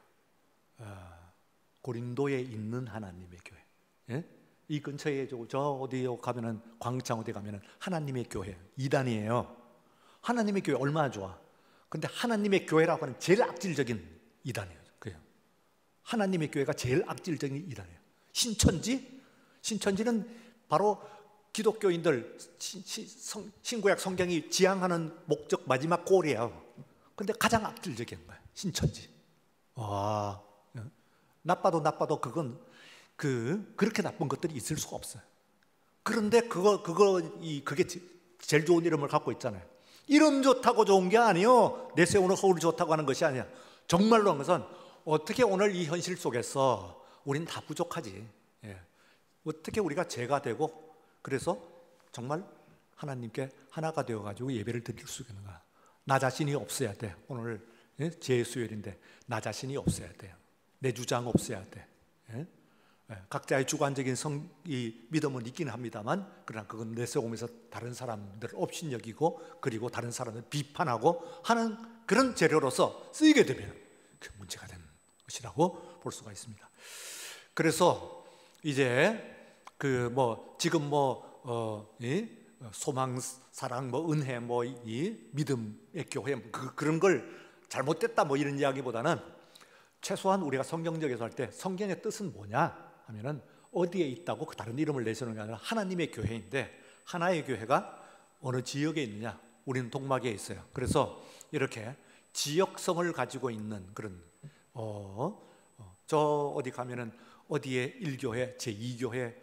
고린도에 있는 하나님의 교회. 이 근처에 저 어디 가면은, 광장 어디 가면은 하나님의 교회, 이단이에요. 하나님의 교회 얼마나 좋아. 근데 하나님의 교회라고 하는 제일 악질적인 이단이에요. 하나님의 교회가 제일 악질적인 이단이에요. 신천지는 바로 기독교인들 신구약 성경이 지향하는 목적 마지막 골이에요. 근데 가장 악질적인 거예요, 신천지. 와, 나빠도 그건 그렇게 나쁜 것들이 있을 수가 없어요. 그런데 그게 제일 좋은 이름을 갖고 있잖아요. 이름 좋다고 좋은 게 아니에요. 내세우는 허울이 좋다고 하는 것이 아니야. 정말로 한 것은 어떻게 오늘 이 현실 속에서 우린 다 부족하지. 어떻게 우리가 죄가 되고, 그래서 정말 하나님께 하나가 되어가지고 예배를 드릴 수 있는가. 나 자신이 없어야 돼. 오늘 제수요일인데 나 자신이 없어야 돼요. 내 주장 없어야 돼. 각자의 주관적인 이 믿음은 있긴 합니다만, 그러나 그건 내세우면서 다른 사람들을 업신여기고 그리고 다른 사람을 비판하고 하는 그런 재료로서 쓰이게 되면 그 문제가 되는 것이라고 볼 수가 있습니다. 그래서 이제 지금 소망, 사랑, 은혜, 이 믿음의 교회 그런 걸 잘못됐다 이런 이야기보다는 최소한 우리가 성경적에서 할 때 성경의 뜻은 뭐냐 하면은 어디에 있다고 그 다른 이름을 내세우는 게 아니라 하나님의 교회인데, 하나의 교회가 어느 지역에 있느냐? 우리는 동막에 있어요. 그래서 이렇게 지역성을 가지고 있는 그런 저 어디 가면은 어디에 1교회, 제2교회,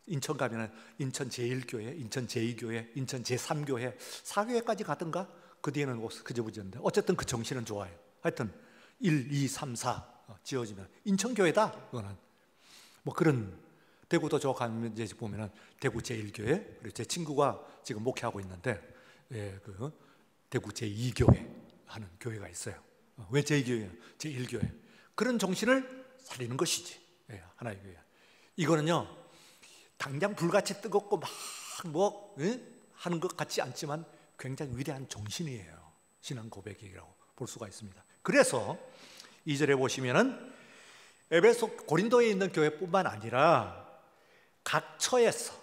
인천 가면은 인천 제1교회, 인천 제2교회, 인천 제3교회, 4교회까지 가든가 그 뒤에는 그저부지인데 어쨌든 그 정신은 좋아요. 하여튼 1, 2, 3, 4 지어지면 인천교회다. 그거는 그런, 대구도 저 가면 이제 보면은 대구 제1교회, 그리고 제 친구가 지금 목회하고 있는데 그 대구 제2교회 하는 교회가 있어요. 왜 제2교회예요? 제1교회. 그런 정신을 살리는 것이지. 하나의 교회. 이거는요, 당장 불같이 뜨겁고 하는 것 같지 않지만 굉장히 위대한 정신이에요. 신앙 고백이라고 볼 수가 있습니다. 그래서 2절에 보시면은 에베소 고린도에 있는 교회뿐만 아니라 각 처에서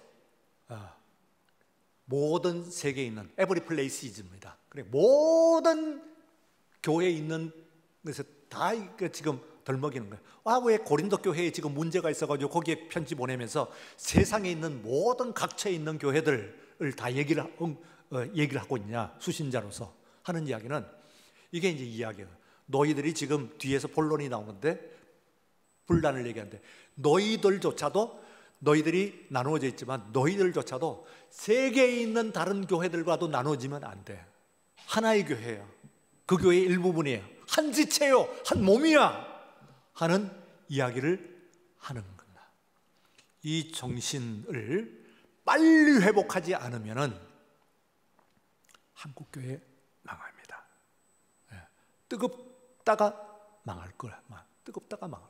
모든 세계에 있는 every place입니다. 그래 모든 교회에 있는 것에 다 지금 덜먹이는 거예요. 왜 고린도 교회에 지금 문제가 있어가지고 거기에 편지 보내면서 세상에 있는 모든 각처에 있는 교회들을 다 얘기를 하고 있냐, 수신자로서 하는 이야기는, 이게 이제 이야기예요. 너희들이 지금 뒤에서 본론이 나오는데 분란을 얘기하는데, 너희들조차도, 너희들이 나누어져 있지만 너희들조차도 세계에 있는 다른 교회들과도 나누어지면 안 돼. 하나의 교회예요. 그 교회의 일부분이에요. 한 지체요, 한 몸이야 하는 이야기를 하는 겁니다. 이 정신을 빨리 회복하지 않으면은 한국교회 망합니다. 뜨겁다가 망할 거야. 뜨겁다가 망할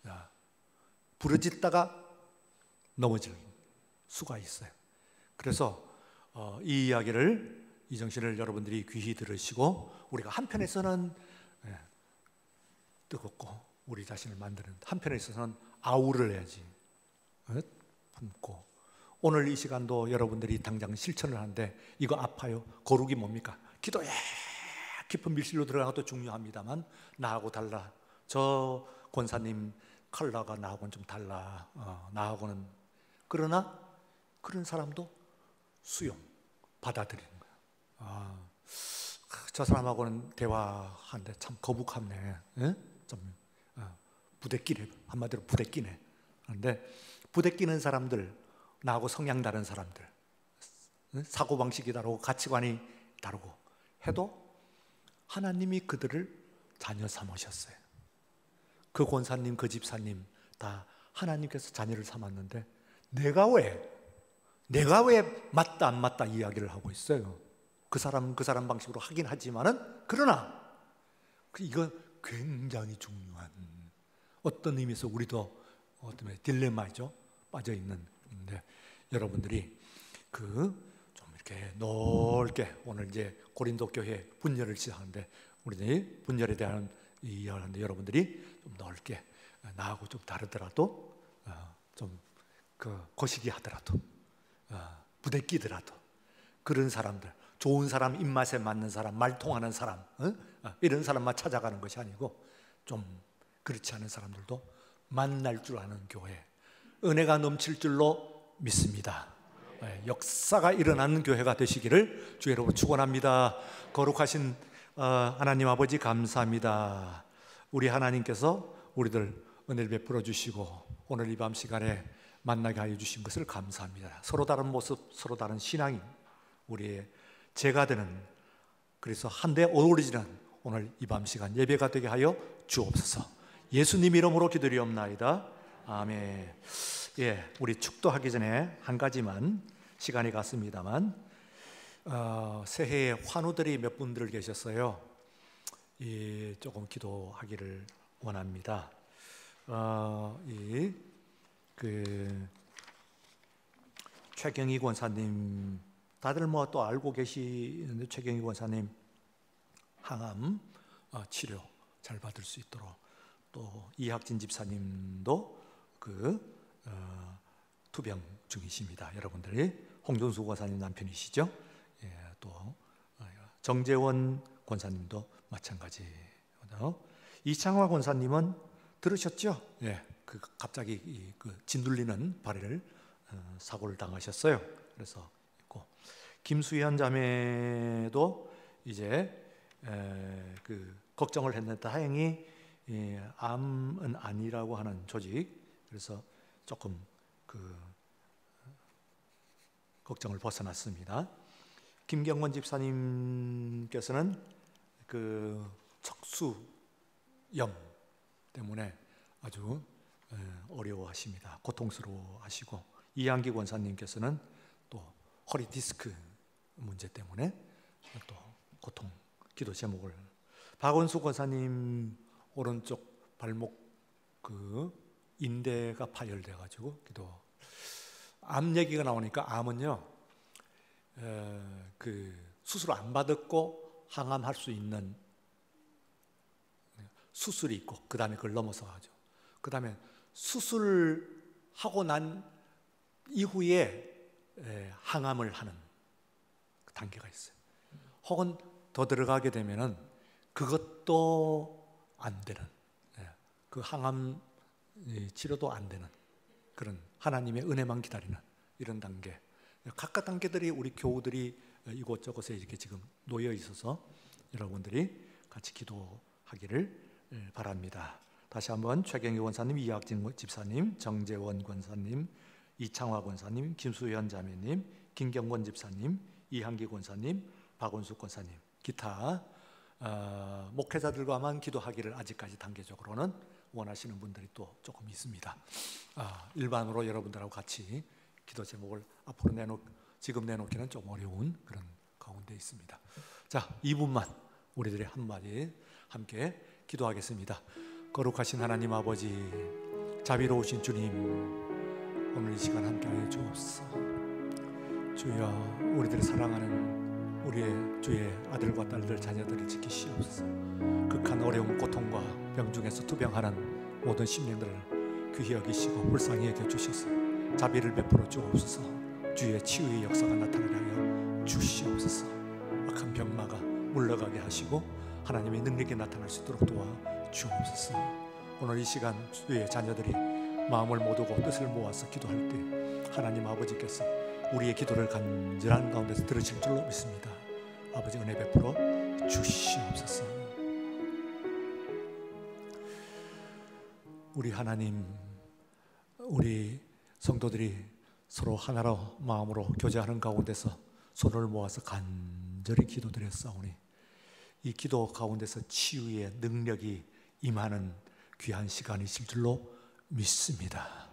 거야. 부러졌다가 넘어질 수가 있어요. 그래서 이 이야기를, 이 정신을 여러분들이 귀히 들으시고, 우리가 한편에서는 뜨겁고 우리 자신을 만드는, 한편에 있어서는 아우를 해야지. 품고. 오늘 이 시간도 여러분들이 당장 실천을 하는데, 이거 아파요? 거룩이 뭡니까? 기도에 깊은 밀실로 들어가도 중요합니다만 나하고 달라. 저 권사님 컬러가 나하고는 좀 달라. 나하고는. 그러나 그런 사람도 수용, 받아들이는 거야. 저 사람하고는 대화하는데 참 거북하네. 좀 부대끼네. 한마디로 부대끼네. 그런데 부대끼는 사람들, 나하고 성향 다른 사람들, 사고방식이 다르고 가치관이 다르고 해도 하나님이 그들을 자녀 삼으셨어요. 그 권사님, 그 집사님 다 하나님께서 자녀를 삼았는데 내가 왜 맞다 안 맞다 이야기를 하고 있어요. 그 사람 방식으로 하긴 하지만은, 그러나 이거 굉장히 중요한, 어떤 의미에서 우리도 어떤 딜레마죠. 빠져 있는데, 여러분들이 좀 이렇게 넓게, 오늘 이제 고린도 교회 분열을 시작하는데, 우리 분열에 대한 이야기하는데, 여러분들이 좀 넓게, 나하고 좀 다르더라도, 좀 거시기 하더라도, 부대끼더라도, 그런 사람들, 좋은 사람, 입맛에 맞는 사람, 말통하는 사람, 이런 사람만 찾아가는 것이 아니고 좀 그렇지 않은 사람들도 만날 줄 아는 교회, 은혜가 넘칠 줄로 믿습니다. 역사가 일어나는 교회가 되시기를 주 여러분 축원합니다. 거룩하신 하나님 아버지 감사합니다. 우리 하나님께서 우리들 은혜를 베풀어 주시고 오늘 이 밤 시간에 만나게 하여 주신 것을 감사합니다. 서로 다른 모습, 서로 다른 신앙이 우리의 제가 되는, 그래서 한데 어우러지는 오늘 이 밤 시간 예배가 되게 하여 주옵소서. 예수님 이름으로 기도리옵나이다. 아멘. 우리 축도하기 전에 한 가지만, 시간이 갔습니다만, 새해에 환우들이 몇 분들 계셨어요. 조금 기도하기를 원합니다. 최경희 권사님, 다들 뭐 또 알고 계시는데, 최경희 권사님 항암 치료 잘 받을 수 있도록, 또 이학진 집사님도 투병 중이십니다. 여러분들이 홍준수 권사님 남편이시죠? 예, 또 정재원 권사님도 마찬가지. 이창화 권사님은 들으셨죠? 예, 갑자기 짓눌리는 발을 사고를 당하셨어요. 그래서 있고, 김수현 자매도 이제 걱정을 했는데 다행히 암은 아니라고 하는 조직, 그래서 조금 걱정을 벗어났습니다. 김경원 집사님께서는 척수염 때문에 아주 어려워하십니다. 고통스러워하시고, 이한기 권사님께서는 또 허리 디스크 문제 때문에 또 고통, 기도 제목을, 박원수 권사님 오른쪽 발목 인대가 파열돼 가지고 기도. 암 얘기가 나오니까, 암은요 수술 안 받았고 항암할 수 있는 수술이 있고, 그 다음에 그걸 넘어서 하죠. 그 다음에 수술하고 난 이후에 항암을 하는 단계가 있어요. 혹은 더 들어가게 되면은 그것도 안 되는, 그 항암 치료도 안 되는 그런 하나님의 은혜만 기다리는 이런 단계. 각각 단계들이 우리 교우들이 이곳저곳에 이렇게 지금 놓여 있어서 여러분들이 같이 기도하기를 바랍니다. 다시 한번 최경희 권사님, 이학진 집사님, 정재원 권사님, 이창화 권사님, 김수현 자매님, 김경원 집사님, 이한기 권사님, 박원숙 권사님, 기타 목회자들과만 기도하기를 아직까지 단계적으로는 원하시는 분들이 또 조금 있습니다. 일반으로 여러분들하고 같이 기도 제목을 앞으로 지금 내놓기는 좀 어려운 그런 가운데 있습니다. 자, 2분만 우리들이 한마디 함께 기도하겠습니다. 거룩하신 하나님 아버지, 자비로우신 주님, 오늘 이 시간 함께하여 주옵소서. 주여, 우리들이 사랑하는 우리의 주의 아들과 딸들, 자녀들을 지키시옵소서. 극한 어려움, 고통과 병 중에서 투병하는 모든 심령들을 귀히 여기시고 불쌍히 여겨주셔서 자비를 베풀어 주옵소서. 주의 치유의 역사가 나타나게 하여 주시옵소서. 악한 병마가 물러가게 하시고 하나님의 능력이 나타날 수 있도록 도와 주옵소서. 오늘 이 시간 주의 자녀들이 마음을 모으고 뜻을 모아서 기도할 때 하나님 아버지께서 우리의 기도를 간절한 가운데서 들으실 줄로 믿습니다. 아버지, 은혜 베풀어 주시옵소서. 우리 하나님, 우리 성도들이 서로 하나로 마음으로 교제하는 가운데서 손을 모아서 간절히 기도드렸사오니 이 기도 가운데서 치유의 능력이 임하는 귀한 시간이실 줄로 믿습니다.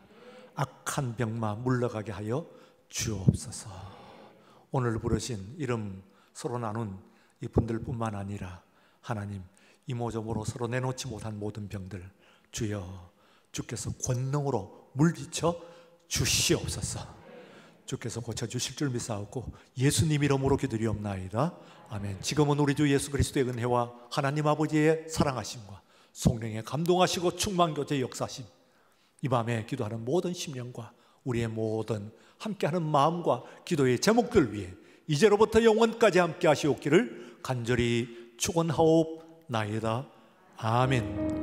악한 병마 물러가게 하여 주옵소서. 오늘 부르신 이름 서로 나눈 이분들 뿐만 아니라 하나님, 이모저모로 서로 내놓지 못한 모든 병들 주여, 주께서 권능으로 물리쳐 주시옵소서. 주께서 고쳐주실 줄 믿사옵고 예수님 이름으로 기도리옵나이다. 아멘. 지금은 우리 주 예수 그리스도의 은혜와 하나님 아버지의 사랑하심과 성령의 감동하시고 충만교제의 역사심, 이 밤에 기도하는 모든 심령과 우리의 모든 함께하는 마음과 기도의 제목들 위해 이제로부터 영원까지 함께 하시옵기를 간절히 축원하옵나이다. 아멘.